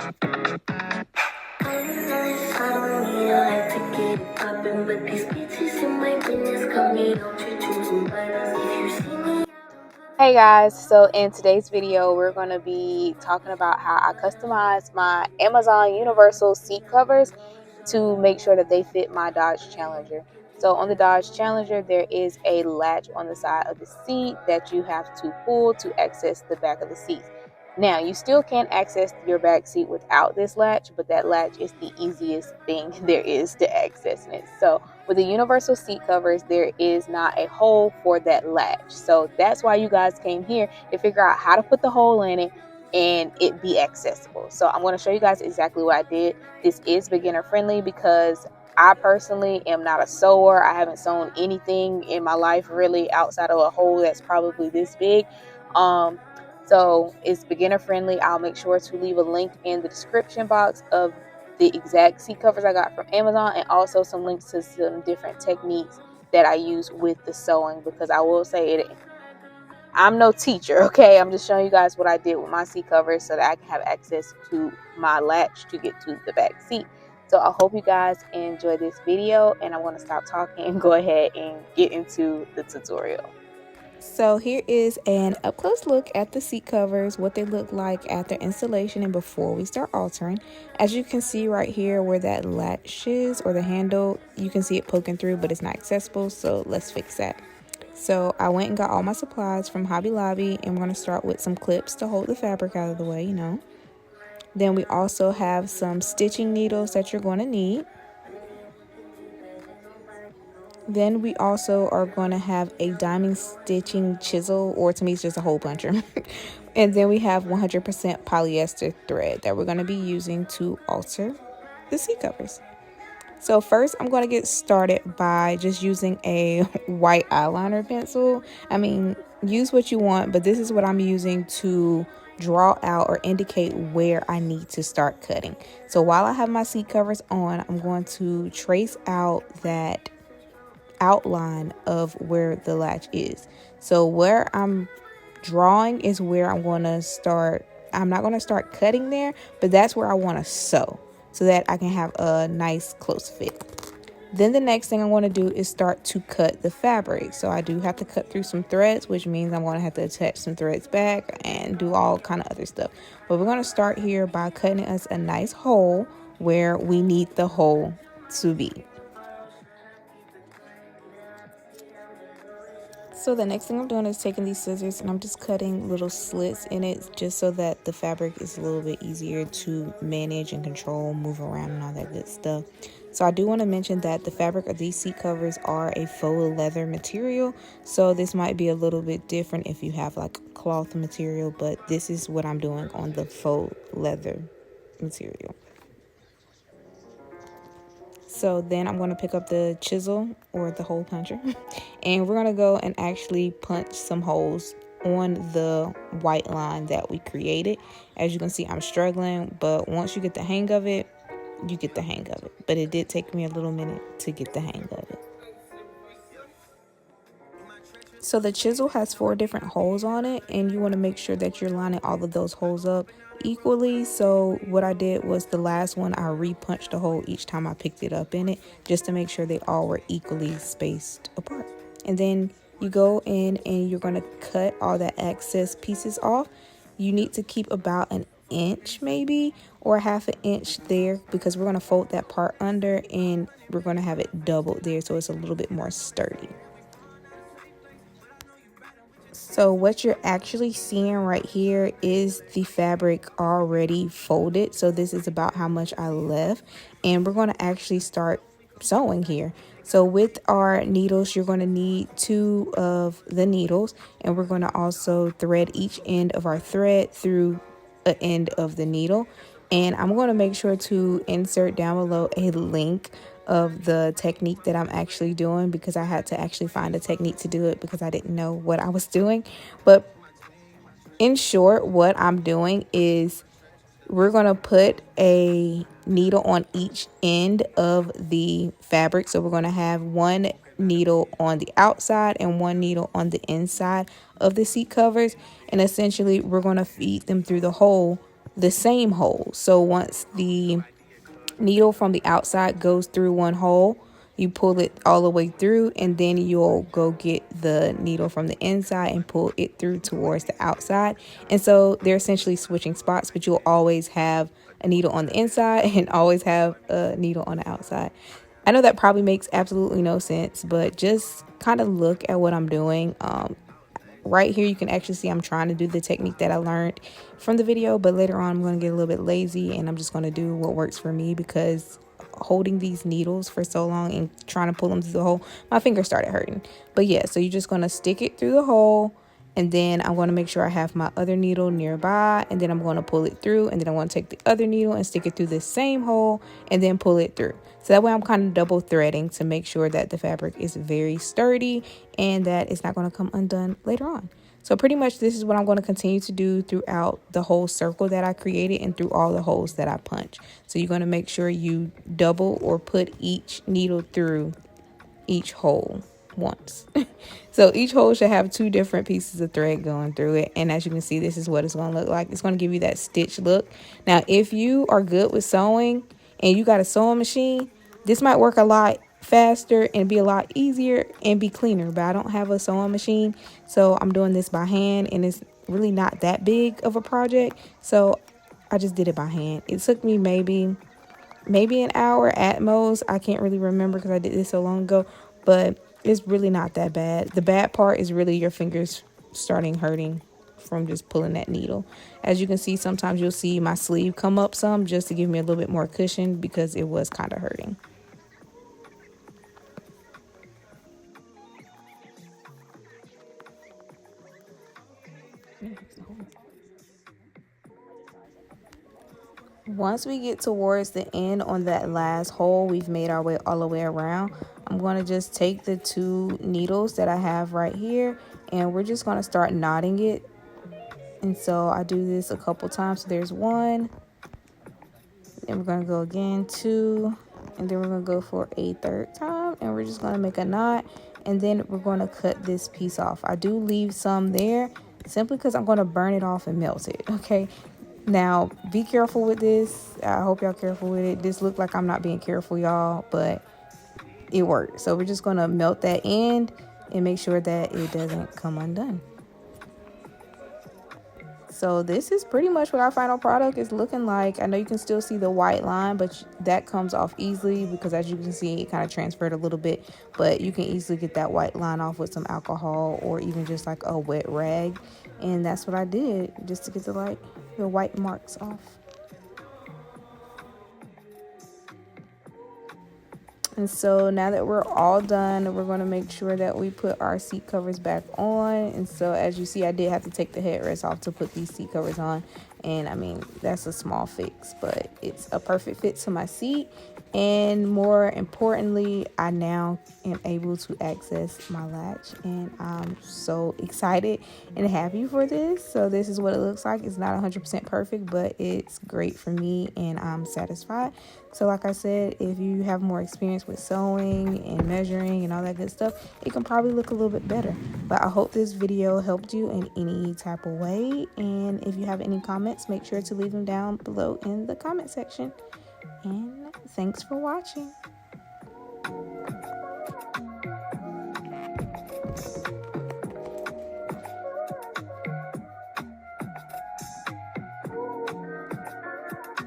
Hey guys, so in today's video we're going to be talking about how I customize my Amazon Universal seat covers to make sure that they fit my Dodge Challenger. So on the Dodge Challenger there is a latch on the side of the seat that you have to pull to access the back of the seat. Now you still can access your back seat without this latch, but that latch is the easiest thing there is to accessing it. So with the universal seat covers, there is not a hole for that latch. So that's why you guys came here to figure out how to put the hole in it and it be accessible. So I'm going to show you guys exactly what I did. This is beginner friendly because I personally am not a sewer. I haven't sewn anything in my life really outside of a hole that's probably this big. So it's beginner friendly. I'll make sure to leave a link in the description box of the exact seat covers I got from Amazon, and also some links to some different techniques that I use with the sewing, because I will say it, I'm no teacher, okay? I'm just showing you guys what I did with my seat covers so that I can have access to my latch to get to the back seat. So I hope you guys enjoy this video, and I'm going to stop talking and go ahead and get into the tutorial. So here is an up close look at the seat covers, what they look like after installation and before we start altering. As you can see right here where that latch is, or the handle, you can see it poking through, but it's not accessible, so let's fix that. So I went and got all my supplies from Hobby Lobby, and we're going to start with some clips to hold the fabric out of the way, Then we also have some stitching needles that you're going to need. Then we also are going to have a diamond stitching chisel, or to me it's just a hole puncher. And then we have 100% polyester thread that we're going to be using to alter the seat covers. So first I'm going to get started by just using a white eyeliner pencil. I mean, use what you want, but this is what I'm using to draw out or indicate where I need to start cutting. So while I have my seat covers on, I'm going to trace out that outline of where the latch is. So where I'm drawing is where I'm going to start. I'm not going to start cutting there, but that's where I want to sew so that I can have a nice close fit. Then the next thing I want to do is start to cut the fabric. So I do have to cut through some threads, which means I'm going to have to attach some threads back and do all kind of other stuff. But we're going to start here by cutting us a nice hole where we need the hole to be. So the next thing I'm doing is taking these scissors and I'm just cutting little slits in it, just so that the fabric is a little bit easier to manage and control, move around and all that good stuff. So I do want to mention that the fabric of these seat covers are a faux leather material. So this might be a little bit different if you have like cloth material, but this is what I'm doing on the faux leather material. So then I'm going to pick up the chisel, or the hole puncher, and we're going to go and actually punch some holes on the white line that we created. As you can see, I'm struggling, but once you get the hang of it, you get the hang of it. But it did take me a little minute to get the hang of it. So the chisel has 4 different holes on it, and you want to make sure that you're lining all of those holes up equally. So what I did was the last one, I re-punched a hole each time I picked it up in it, just to make sure they all were equally spaced apart. And then you go in and you're going to cut all that excess pieces off. You need to keep about an inch maybe, or half an inch there, because we're going to fold that part under and we're going to have it doubled there so it's a little bit more sturdy. So what you're actually seeing right here is the fabric already folded. So this is about how much I left, and we're going to actually start sewing here. So with our needles, you're going to need 2 of the needles, and we're going to also thread each end of our thread through the end of the needle. And I'm going to make sure to insert down below a link of the technique that I'm actually doing, because I had to actually find a technique to do it because I didn't know what I was doing. But in short, what I'm doing is we're going to put a needle on each end of the fabric. So we're going to have 1 needle on the outside and 1 needle on the inside of the seat covers, and essentially we're going to feed them through the hole the same hole. So once the needle from the outside goes through one hole, you pull it all the way through, and then you'll go get the needle from the inside and pull it through towards the outside. And so they're essentially switching spots, but you'll always have a needle on the inside and always have a needle on the outside. I know that probably makes absolutely no sense, but just kind of look at what I'm doing. Right here you can actually see I'm trying to do the technique that I learned from the video, but later on I'm going to get a little bit lazy and I'm just going to do what works for me, because holding these needles for so long and trying to pull them through the hole, my fingers started hurting. But yeah, so you're just going to stick it through the hole, and then I'm going to make sure I have my other needle nearby, and then I'm going to pull it through, and then I'm going to take the other needle and stick it through the same hole and then pull it through. So that way I'm kind of double threading to make sure that the fabric is very sturdy and that it's not going to come undone later on. So pretty much this is what I'm going to continue to do throughout the whole circle that I created and through all the holes that I punch. So you're going to make sure you double or put each needle through each hole once. So each hole should have 2 different pieces of thread going through it. And as you can see, this is what it's going to look like. It's going to give you that stitch look. Now, if you are good with sewing and you got a sewing machine, this might work a lot faster and be a lot easier and be cleaner, but I don't have a sewing machine, so I'm doing this by hand, and it's really not that big of a project, so I just did it by hand. It took me maybe an hour at most. I can't really remember because I did this so long ago, but it's really not that bad. The bad part is really your fingers starting hurting from just pulling that needle. As you can see, sometimes you'll see my sleeve come up some just to give me a little bit more cushion because it was kind of hurting. Once we get towards the end on that last hole, we've made our way all the way around. I'm going to just take the 2 needles that I have right here, and we're just going to start knotting it. And so I do this a couple times. So there's 1, and we're going to go again 2, and then we're going to go for a 3rd time, and we're just going to make a knot, and then we're going to cut this piece off. I do leave some there simply because I'm going to burn it off and melt it. Okay. Now, be careful with this. I hope y'all careful with it. This looked like I'm not being careful, y'all, but it worked. So we're just going to melt that end and make sure that it doesn't come undone. So this is pretty much what our final product is looking like. I know you can still see the white line, but that comes off easily because, as you can see, it kind of transferred a little bit, but you can easily get that white line off with some alcohol or even just like a wet rag. And that's what I did just to get the white marks off. And so now that we're all done, we're going to make sure that we put our seat covers back on. And so as you see, I did have to take the headrest off to put these seat covers on. And I mean, that's a small fix, but it's a perfect fit to my seat. And more importantly, I now am able to access my latch, and I'm so excited and happy for this. So this is what it looks like. It's not 100% perfect, but it's great for me and I'm satisfied. So like I said, if you have more experience with sewing and measuring and all that good stuff, it can probably look a little bit better. But I hope this video helped you in any type of way. And if you have any comments, make sure to leave them down below in the comment section. And thanks for watching.